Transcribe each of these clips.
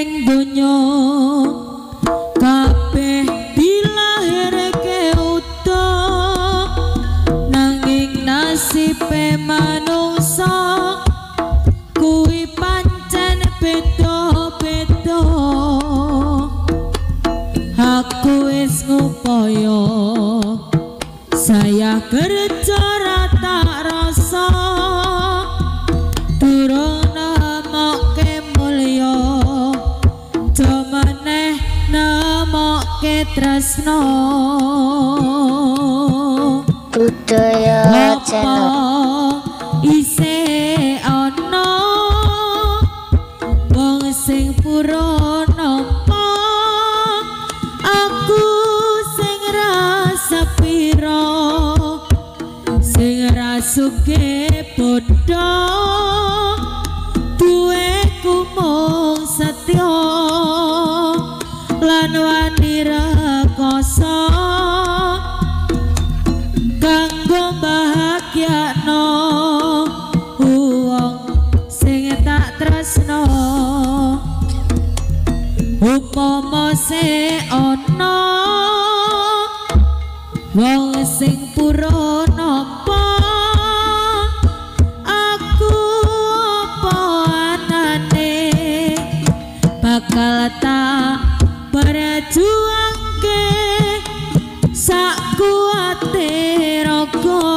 ning donya kabeh dilahirke utuh nanging nasibe manungsa kuwi pancen beda-beda. Aku wis ngupaya saya kerja rata rasa durung nemokke mulya jamaneh nemokke tresno budaya channel isih ana wong sing pura nampa aku sing rasa pira sing rasuke bodho duweku mung setya lan wani rekoso kanggo bahagyano wong sing tak tresno upama se ana wong sing pura nampa aku apa anane bakal tak berjuangke sak kuate raga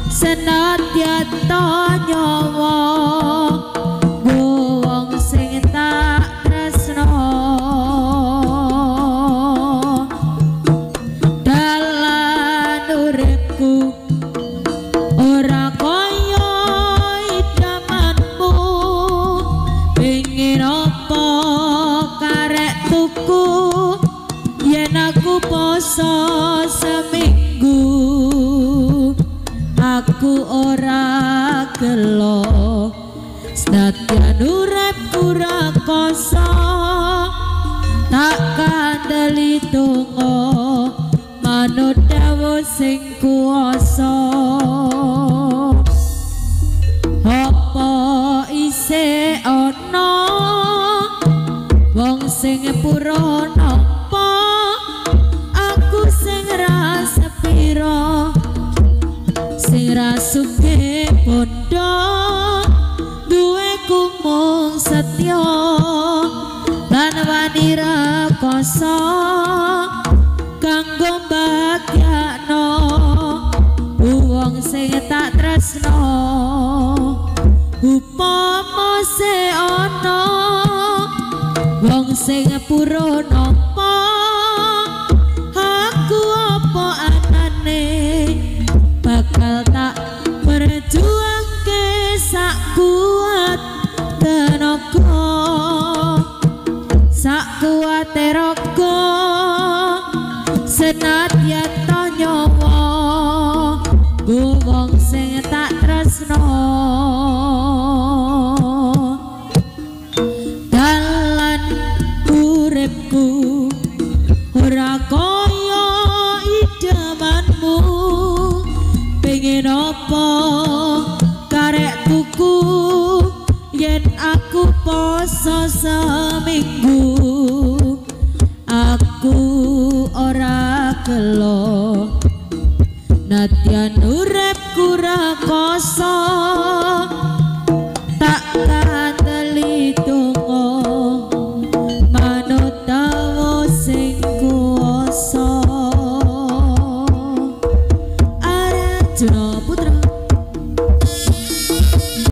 senadyan nyawa wong sing tak tresno dalan uripku ora kaya idamanmu pengin apa karek tuku yen aku poso seminggu aku ora gelo senadyan uripku ra koso tak kandeli donga manut dawuh sing kuwasa apa isih ana wong sing pura nampa aku sing ra sepira sing rasuke bodho duweku mung setya lan wani rekoso kanggo bahagyano wong sing tak tresno upama se ana wong sing pura nampa aku apa anane bakal tak berjuangke sak kuat tenaga sak kuat raga senadyan nyawa wong sing tak tresno dalan uripku ora kaya idamanmu pengen apa karek tuku yen aku poso seminggu aku ora gelo nadyan uripku ra koso